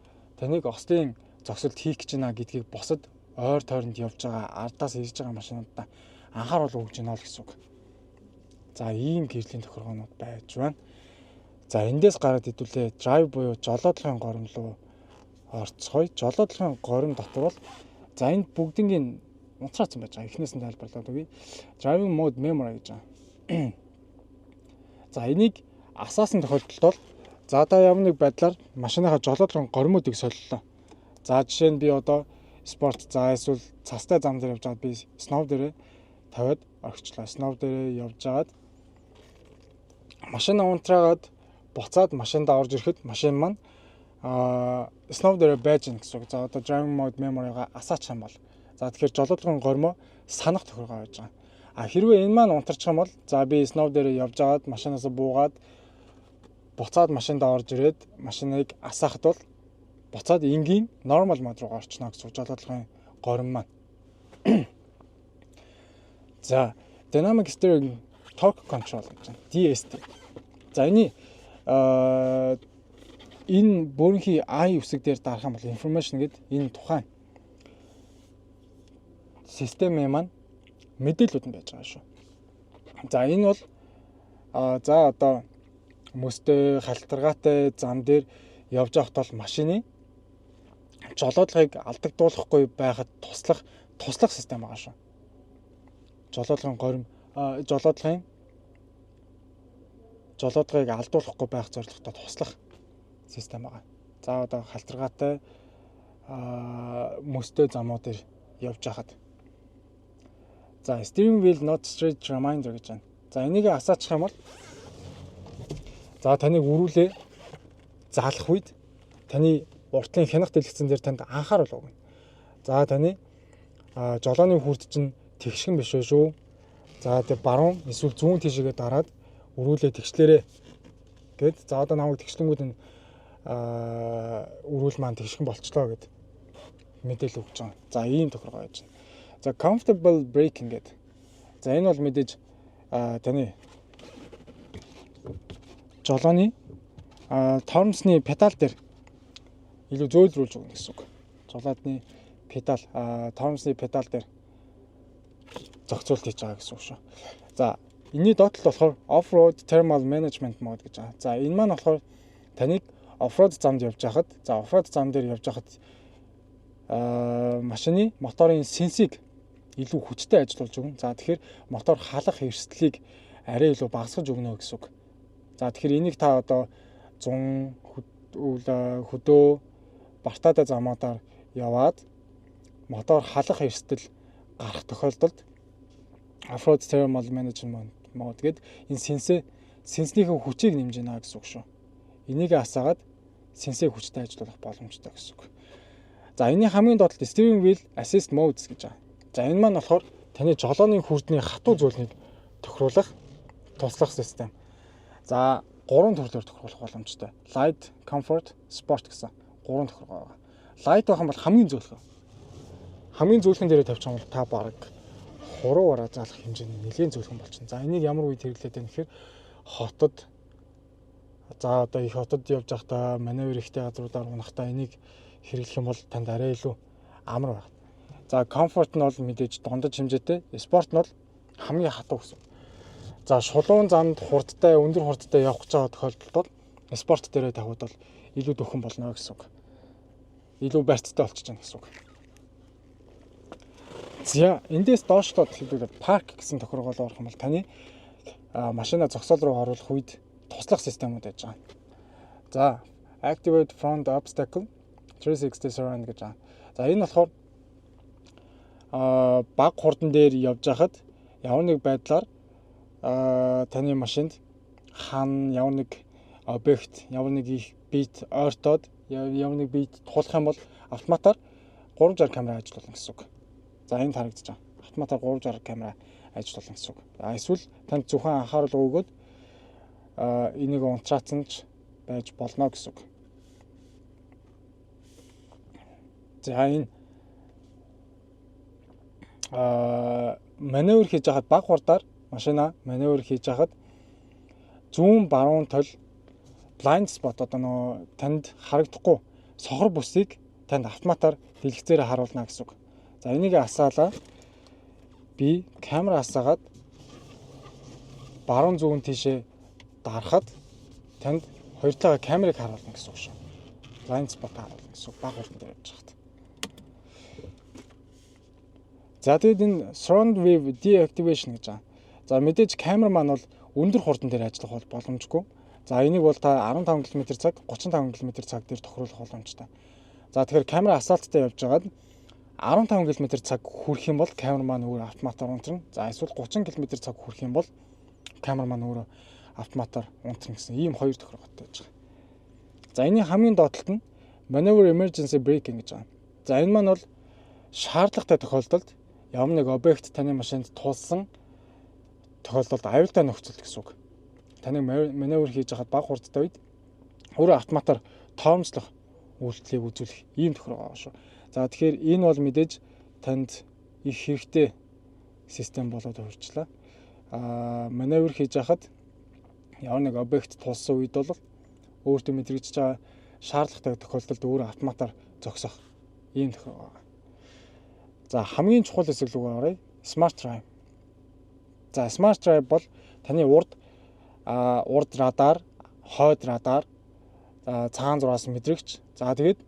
[SPEAKER 1] таныг ослын зогсолт хийх гэж байна гэдгийг босод ойр тойронд явж байгаа ардаас ирж байгаа машинуудаа анхааруул өгж гинэ л гэсэн үг. За ийм гэрлийн тохиргоонууд байж байна. За эндээс гараад хэдүүлээ drive буюу жолоодлогын горим руу орцгоё. Жолоодлогын горим дотор бол за энд бүгднийг унтраацсан байж байгаа. Эхнээс нь тайлбарлаад өгье. Driving mode memory гэж байгаа. За энийг асаасан тохиолдолд бол за одоо ямар нэг байдлаар машиныхаа жолоодлогын горимуудыг солиллоо. За жишээ нь би одоо спорт за эсвэл цастай зам дээр явж байгаад би сноу дээрээ тавиад орчихлоо. Сноу дээрээ явж байгаад машина унтраагаад буцаад машиндаа орж ирэхэд машин маань snow дээр байж гэн гэсэн үг. За одоо driving mode memory-га асаачих юм бол. За тэгэхээр жолоодгын гормоо санах тохиргоо байж байгаа. А хэрвээ энэ маань унтарчих юм бол за би snow дээр явж байгаад машинаас буугаад буцаад машиндаа орж ирээд машиныг асаахад бол буцаад энгийн normal mode руу орчихно гэсэн үг. Жолоодгын горим маань. За dynamic steering torque control гэж байна. DST. За энэ бүрэнхий I үсэг дээр дарах юм бол information гэдэг энэ тухайн системийн маань мэдээлүүд нь байж байгаа шүү. За энэ бол за одоо мөстэй халтаргаатай зам дээр явж байхад бол машины жолоодгыг алдагдуулахгүй байхад туслах систем байгаа шүү. Жолоодгын горим жолоодгыг алдуулахгүй байх зорилготой туслах систем байгаа. За одоо халтаргаатай мөстэй замуудаар явж байхад. За steering wheel not straight reminder гэж байна. За энийг асаачих юм бол за таныг өрүүлээ заалах үед таны уртлын хянах дэлгэцэн дээр танд анхааруул өгнө. За таны жолооны хүрд чинь тэгшгэн биш шүү. За тэг баруун эсвэл зүүн тишээгээ дараад өрүүлээ тэгшлээрээ гэд за одоо намайг тэгшлэнгүүд нь өрүүл маань тэгшгэн болчлоо гэд мэдээлэл өгч байгаа. За ийм тохиргоо байж байна. За comfortable braking гэдэг. За энэ бол мэдээж таны жолооны тормсны педал дээр илүү зөөлрүүлж өгнө гэсэн үг. Жолоодны педал тормсны педал дээр зохицуулт хийж байгаа гэсэн үг шүү. За энэний доотлол болохоор off-road thermal management mode гэж байгаа. За энэ маань болохоор таныг off-road замд явж байхад off-road зам дээр явж байхад машины моторын сенсийг илүү хүчтэй ажиллуулж өгнө. За тэгэхээр мотор халах эрсдлийг арай илүү багасгаж өгнө гэсэн үг. За тэгэхээр энийг та одоо 100 хөдөө бартаатай замуудаар яваад мотор халах эрсдэл гарах тохиолдолд off-road thermal management mode гэдэг энэ сенснийхээ хүчийг нэмж гинэ гэсэн үг шүү. Энийг асаагаад сенсээ хүчтэй ажиллуулах боломжтой гэсэн үг. За энэний хамгийн доотлолт steering wheel assist modes гэж байгаа. За энэ маань болохоор таны жолооны хүрдний хатуу зүйлийг тохируулах туслах систем. За 3 төрлөөр тохируулах боломжтой. Light, Comfort, Sport гэсэн 3 тохиргоо байгаа. Light байх юм бол хамгийн зөөлхөн. Хамгийн зөөлхөн дээрээ тавьчих юм бол та бараг хуруугаараа заалах хэмжээний нэлээд зөөлхөн болчихно. За энийг ямар үед хэрэглээд байна гэхээр хотод за одоо их хотод явж байхдаа маневр ихтэй газруудаар унахтаа энийг хэрэглэх юм бол танд арай илүү амар байна. За Comfort нь бол мэдээж дундаж хэмжээтэй, Sport нь бол хамгийн хатуу гэсэн. За шулуун замд хурдтай, өндөр хурдтай явах гэж байгаа тохиолдолд бол Sport дээрээ тавихад бол илүү дөхөн болно гэсэн үг. Илүү барьцтай болчихж байна гэсэн үг. За эндээс доошлоод хэлбэл парк гэсэн тохиргол орох юм бол таны машина зогсоол руу оруулах үед туслах системүүд байж байгаа. За Activate Front Obstacle 360 Surround гэж байгаа. За энэ болохоор баг хурдан дээр явж байхад ямар нэг байдлаар таны машинд ямар нэг объект, ямар нэг их бит ойртоод ямар нэг бит тулах юм бол автоматар 360 камера ажиллуулна гэсэн үг. За энд харагдаж байгаа. Автоматар 360 камера ажиллуулна гэсэн үг. Эсвэл танд зөвхөн анхаарал өгөөд энийг унтраацсан ч байж болно гэсэн үг. За энэ маневр хийж байхад баг хурдаар машина маневр хийж байхад зүүн баруун тол blind spot одоо нөө танд харагдахгүй сохор бүсийг танд автоматар дэлгэцээрээ харуулна гэсэн үг. За энийг асаалаа би камера асаагаад баруун зүүн тийшээ дарахад танд хоёр талаа камерыг харуулна гэсэн үг шүү. Blind spot харуулна гэсэн үг баг хурдан дээр явж байхад. За тэгээд энэ surround wave deactivation гэж байгаа. За мэдээж камер маань бол өндөр хурдан дээр ажиллах бол боломжгүй. За энийг бол та 15 км/цаг, 35 км/цаг дээр тохируулах боломжтой. За тэгэхээр камера асаалттай явж байгаад 15 км/цаг хүрэх юм бол камер маань өөрөө автоматар унтрна. За эсвэл 30 км/цаг хүрэх юм бол камер маань өөрөө автоматар унтрах гэсэн ийм хоёр тохирготой байж байгаа. За энэний хамгийн доотлолт нь maneuver emergency braking гэж байгаа. За энэ маань бол шаардлагатай тохиолдолд ямар нэг объект таны машинд тулсан тохиолдолд аюултай нөхцөл гэсэн үг. Таны маневр хийж байхад бага хурдтай үед өөрөө автоматар тоомслох үйлдэлийг үзүүлэх ийм тохиргоо байгаа шүү. За тэгэхээр энэ бол мэдээж танд их хэрэгтэй систем болоод хувирчлаа. Маневр хийж байхад ямар нэг объект тулсан үед бол өөртөө мэдрэгдэж байгаа шаардлагатай тохиолдолд өөрөө автоматар зогсох ийм тохиргоо байгаа. За хамгийн чухал хэсэг рүү оръё. Smart Drive. За Smart Drive бол таны урд радар, хойд радар, цагаан зураас мэдрэгч. За тэгээд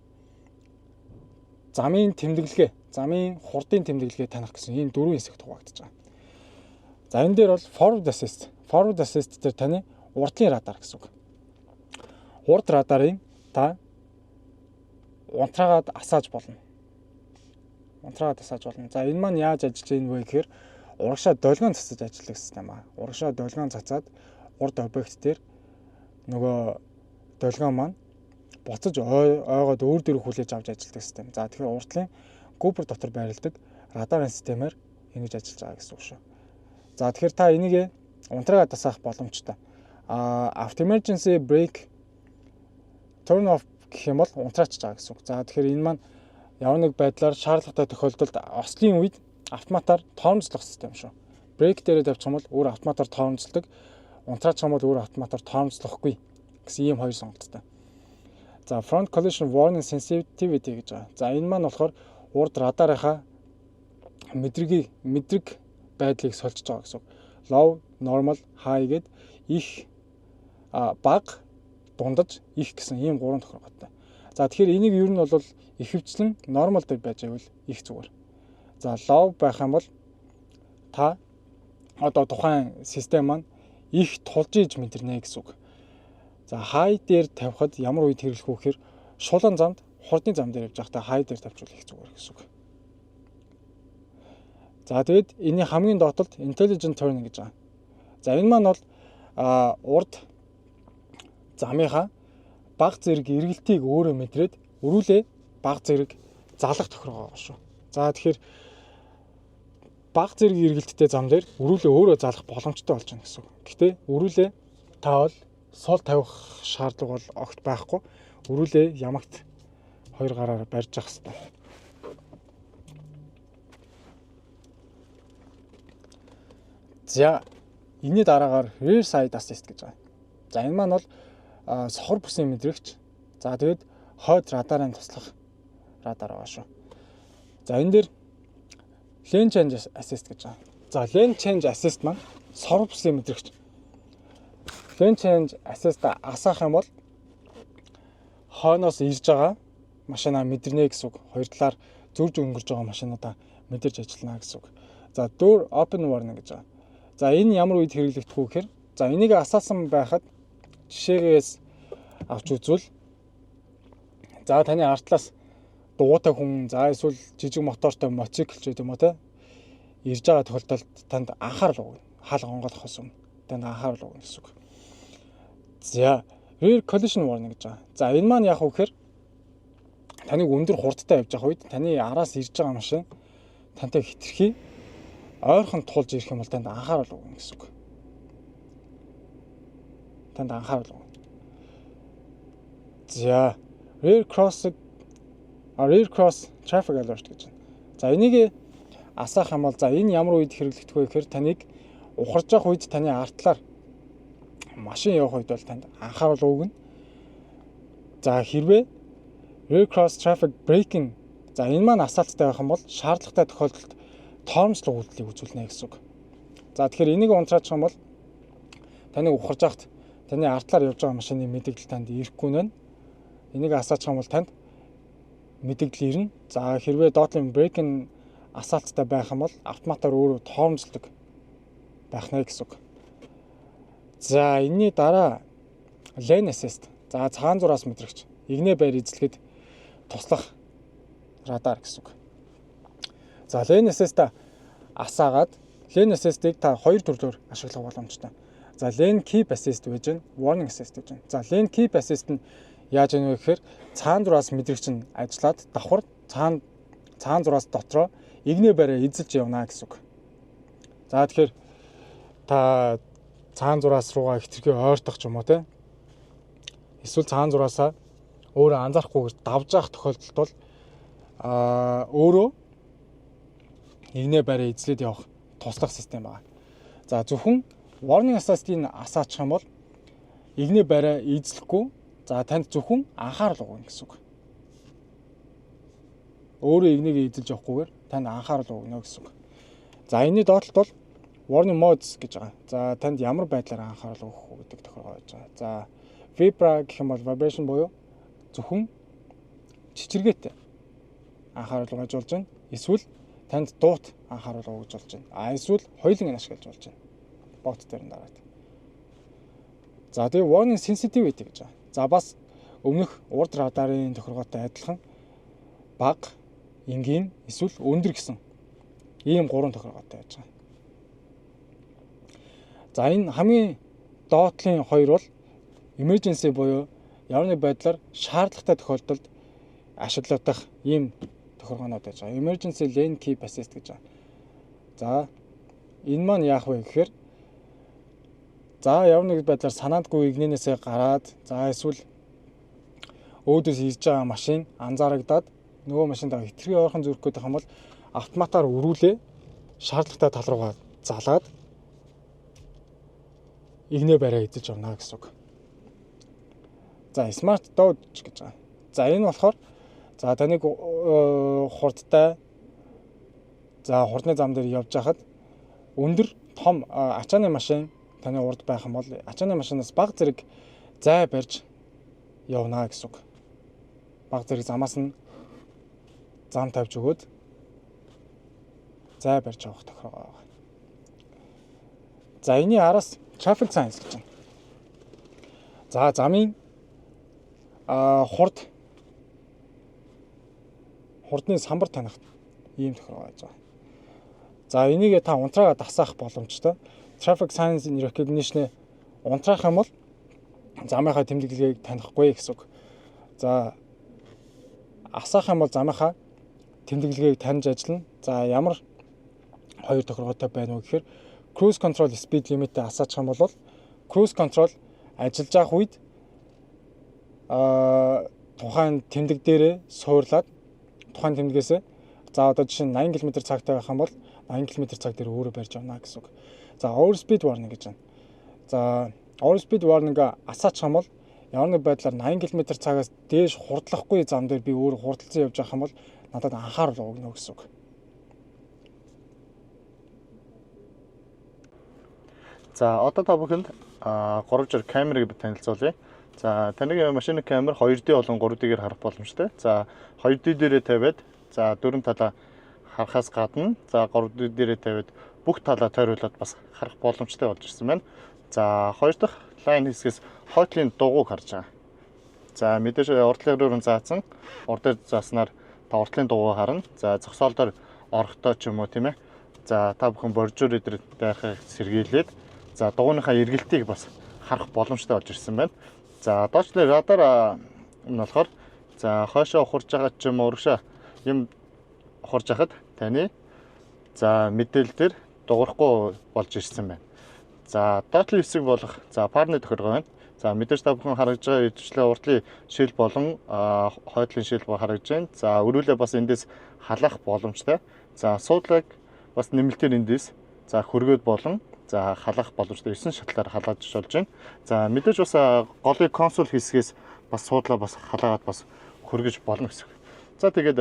[SPEAKER 1] замын тэмдэглэгээ, замын хурдын тэмдэглэгээ таних гэсэн ийм дөрвөн хэсэгт хуваагдаж байгаа. За энэ дээр бол Forward Assist. Forward Assist дээр таны урдлын радар гэсэн үг. Урд радарыг та унтраагаад асааж болно. За энэ маань яаж ажиллаж байна вэ гэхээр урагшаа долгион цацаж ажилладаг систем аа. Урагшаа долгион цацаад урд объект дээр нөгөө долгион маань буцаж ойгоод өөр дөрөв хүлээж авч ажилладаг систем. За тэгэхээр уртлын Cooper дотор байрладаг радарын системээр ингэж ажиллаж байгаа гэсэн үг шүү. За тэгэхээр та энийг унтраагаад асаах боломжтой. After emergency brake turn off гэх юм бол унтраачж байгаа гэсэн үг. За тэгэхээр энэ маань ямар нэг байдлаар шаардлагатай тохиолдолд ослын үед автоматар тоомслох систем шүү. Брейк дээрээ тавьчих юм бол өөр автоматар тоомсолдог, унтраачих юм бол өөр автоматар тоомслохгүй гэсэн ийм хоёр сонголттой. За front collision warning sensitivity гэж байгаа. За энэ маань болохоор урд радарынхаа мэдрэг байдлыг сольж байгаа гэсэн үг. Low, normal, high гэд их, бага, дундаж, их гэсэн ийм гурван тохирготой. За тэгэхээр энийг ер нь бол ихэвчлэн normal дээр байж байвал их зүгээр. За low байх юм бол та одоо тухайн систем маань их тулж иж мэдэрнэ гэсэн үг. За high дээр тавихад ямар үед хэрэглэх вэ гэхээр шулан замд, хурдны зам дээр явж байхдаа high дээр тавьчвал их зүгээр гэсэн үг. За тэгээд энэний хамгийн доотлолт intelligent turning гэж байгаа. За энэ маань бол урд замынхаа бага зэрэг эргэлтийг өөрөө мэдрээд өрүүлээ бага зэрэг залах тохиргоо байгаа шүү. За тэгэхээр бага зэрэг эргэлттэй зам дээр өрүүлээ өөрөө залах боломжтой болж байна гэсэн үг. Гэхдээ өрүүлээ та бол сул тавих шаардлага бол огт байхгүй. Өрүүлээ ямагт хоёр гараараа барьж явах хэрэгтэй. За энэний дараагаар rear side assist гэж байгаа. За энэ маань бол сохор бүсийн мэдрэгч. За тэгээд хойд радарын туслах радар байгаа шүү. За энэ дээр lane change assist гэж байгаа. За lane change assist маань сохор бүсийн мэдрэгч. Lane change assist асаах юм бол хойноос ирж байгаа машина мэдэрнэ гэсэн үг. Хоёр талаар зөрж өнгөрж байгаа машинуудаа мэдэрч ажиллана гэсэн үг. За door open warning гэж байгаа. За энэ ямар үед хэрэглэгдэх вэ гэхээр за энийг асаасан байхад жишээгээс авч үзвэл за таны артлаас дугуйтай хүн за эсвэл жижиг мотортой мотоцикл ч гэдэм үү те ирж байгаа тохиолдолд танд анхаарал өгнө. Хаалга онгойлгох юм. Танд анхаарал өгнө гэсэн үг. За rear collision warning гэж байгаа. За энэ маань яг вэ гэхээр таныг өндөр хурдтай явж байгаа үед таны араас ирж байгаа машин тантай хитрхи ойрхон тулж ирэх юм бол танд анхаарал өгнө гэсэн үг. Танд анхаарал өгнө. За rear cross traffic alert гэж байна. За энийг асаах юм бол за энэ ямар үед хэрэглэгдэх вэ гэхээр таныг ухарж явах үед таны артлаар машин явах үед бол танд анхаарал өгнө. За хэрвээ rear cross traffic braking за энэ маань асаалттай байх юм бол шаардлагатай тохиолдолд тоомслог үйлдэлийг үзүүлнэ гэсэн үг. За тэгэхээр энийг унтраачих юм бол таныг ухарж явахт таны артлаар явж байгаа машины мэдээлэл танд ирэхгүй нэ. Энийг асаачих юм бол танд мэдээлэл ирнэ. За хэрвээ доотлын брейкинг асаалттай байх юм бол автоматар өөрөө тоомсолдог байх нэ гэсэн үг. За энэний дараа lane assist. За цагаан зураас мэдрэгч. Игнэ байр эзлэхэд туслах радар гэсэн үг. За lane assist асаагаад lane assist-ийг та хоёр төрлөөр ашиглах боломжтой. За lane keep assist гэж байна. Warning assist гэж байна. За lane keep assist нь яаж яах вэ гэхээр цаана зураас мэдрэгч нь ажиллаад давхар цаана зураас дотроо игнээ бариа эзэлж явна гэсэн үг. За тэгэхээр та цаана зураас руугаа хитрхи ойртох ч юм уу те. Эсвэл цаана зураасаа өөрөө анзаарахгүйгээр давж явах тохиолдолд бол өөрөө игнээ бариа эзлээд явах туслах систем байна. За зөвхөн warning assist-ийг асаачих юм бол игнээ бариа эзлэхгүй за танд зөвхөн анхаарал өгнө гэсэн үг. Өөрөө игнийг эзэлж явахгүйгээр танд анхаарал өгнө гэсэн үг. За энэний доотлолт бол warning modes гэж байгаа. За танд ямар байдлаар анхаарал өгөх үү гэдэг тохиолгоо байж байгаа. За vibra гэх юм бол vibration буюу зөвхөн чичиргээтэй анхаарал угаажуулж байна. Эсвэл танд дуут анхаарал угаажуулж байна. Эсвэл хоёулын ашиглаж болж байна. Бот дээр нь дараад. За тэгээ warning sensitivity гэж байгаа. За бас өмнөх урд радарын тохиргоотой адилхан бага, энгийн, эсвэл өндөр гэсэн ийм гурван тохиргоотой байж байгаа. За энэ хамгийн доотлын хоёр бол emergency буюу ямар нэг байдлаар шаардлагатай тохиолдолд ашиглагдах ийм тохиргоонууд байж байгаа. Emergency lane keep assist гэж байгаа. За энэ маань яах вэ гэхээр за ямар нэг байдлаар санаандгүй игнэнээсээ гараад за эсвэл өөдөөс ирж байгаа машин анзаарагдаад нөгөө машиндаа хитрхи ойрхон зүрх гээд байгаа юм бол автоматар өрүүлээ шаардлагатай тал руугаа залаад игнээ бариа эзэлж явна гэсэн үг. За smart dodge гэж байгаа. За энэ болохоор за таныг хурдтай за хурдны зам дээр явж байхад өндөр том ачааны машин таны урд байх юм бол ачааны машинаас бага зэрэг зай барьж явна гэсэн үг. Бага зэрэг замаас нь зам тавьж өгөөд зай барьж явах тохиолдол байна. За энэний араас traffic signs гэж байна. За замын хурдны самбар таних ийм тохиолдол байж байгаа. За энийг та унтраага дасаах боломжтой. Traffic signs recognition унтраах юм бол замынхаа тэмдэглэгийг танихгүй гэсэн үг. За асаах юм бол замынхаа тэмдэглэгийг таньж ажиллана. За ямар хоёр тохиргоотой байна вэ гэхээр cruise control speed limit-ийг асаачих юм бол cruise control ажиллаж явах үед тухайн тэмдэг дээрээ суурлаад тухайн тэмдгээс за одоо жишээ нь 80 км/цагтай байх юм бол 80 км/цаг дээр өөрөө барьж явна гэсэн үг. За overspeed warning гэж байна. За overspeed warning асаачих юм бол ямар нэг байдлаар 80 км/цагаас дээш хурдлахгүй зам дээр би өөрөө хурдлцсан явж байх юм бол надад анхаарал өгнө гэсэн үг.
[SPEAKER 2] За одоо та бүхэнд 3 зэрэг камерыг танилцуулъя. За таныг машины камер 2D болон 3D-гээр харах боломжтой. За 2D дээрээ тавиад за дөрөв талаа харахаас гадна за 3D дээрээ тавиад бүх талаа тойруулаад бас харах боломжтой болж ирсэн байна. За хоёр дахь лайн хэсгээс хойтлын дугуйг харж байгаа. За мэдээж урдлын руу заасан урд дээр зааснаар та уртлын дугуйг харна. За зогсоолдоор орохдоо ч юм уу тийм ээ. За та бүхэн боржуур эдэр дайхыг сэргийлээд за дугуйныхаа эргэлтийг бас харах боломжтой болж ирсэн байна. За доотлын радар нь болохоор за хойшоо ухарж байгаа ч юм уу урагшаа юм ухарж хахад таны за мэдээлэл дээр дуурахгүй болж ирсэн байна. За доотлын хэсэг болох за парны тохиргоо байна. За мэдээж та бүхэн харагдж байгаа идэвхтэй урдлын шил болон хойдлын шил харагдж байна. За өрүүлээ бас эндээс халаах боломжтой. За суудлыг бас нэмэлтээр эндээс за хөргөөд болон за халаах боломжтой 9 шатлаар халааж болж байна. За мэдээж бас голын консоль хэсгээс бас суудлаа бас халаагаад бас хөргөж болно гэсэн. За тэгээд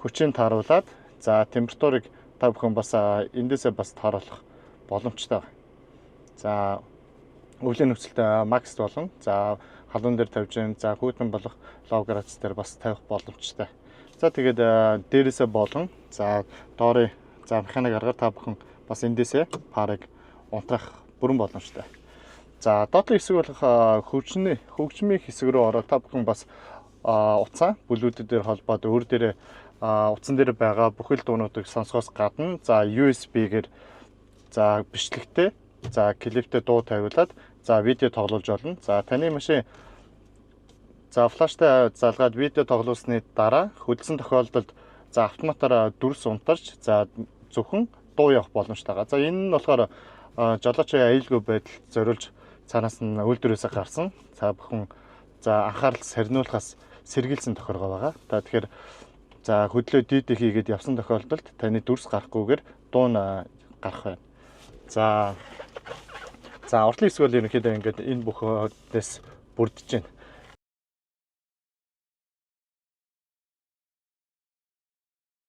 [SPEAKER 2] хүчийг тааруулаад за температурыг та бүхэн бас эндээсээ бас тааруулах боломжтой байна. За өвлийн нөхцөлтэй макс болон за халуун дээр тавьж гэн за хүйтэн болох лоу градус дээр бас тавих боломжтой. За тэгээд дээрээсээ болон за доорын за механик аргаар та бүхэн бас эндээсээ парыг унтраах бүрэн боломжтой. За доотлын хэсэг болох хөгжмийн хэсэг рүү ороод та бүхэн бас утсаа бүлгүүдээр холбоод өөр дээрээ утсан дээр байгаа бүхэл дуунуудыг сонсохоос гадна за USB-гээр за бичлэгтэй За клиптэй дуу тавиулаад за видео тоглуулж болно. За таны машин за флаштай залгаад видео тоглуулсны дараа хөдөлсөн тохиолдолд за автоматаар дүрс унтарч за зөвхөн дуу явах боломжтойгаа. За энэ нь болохоор жолоочийн аюулгүй байдалд зориулж цаанаас нь үйлдвэрээсээ гарсан. За бүхэн за анхаарал сарниулахаас сэргийлсэн тохиолгоо байгаа. За тэгэхээр за хөдлөө дийдэ хийгээд явсан тохиолдолд таны дүрс гарахгүйгээр дуу нь гарах байна. За уртлын хэсэг бол ерөнхийдөө ингээд энэ бүхнээс бүрдэж байна.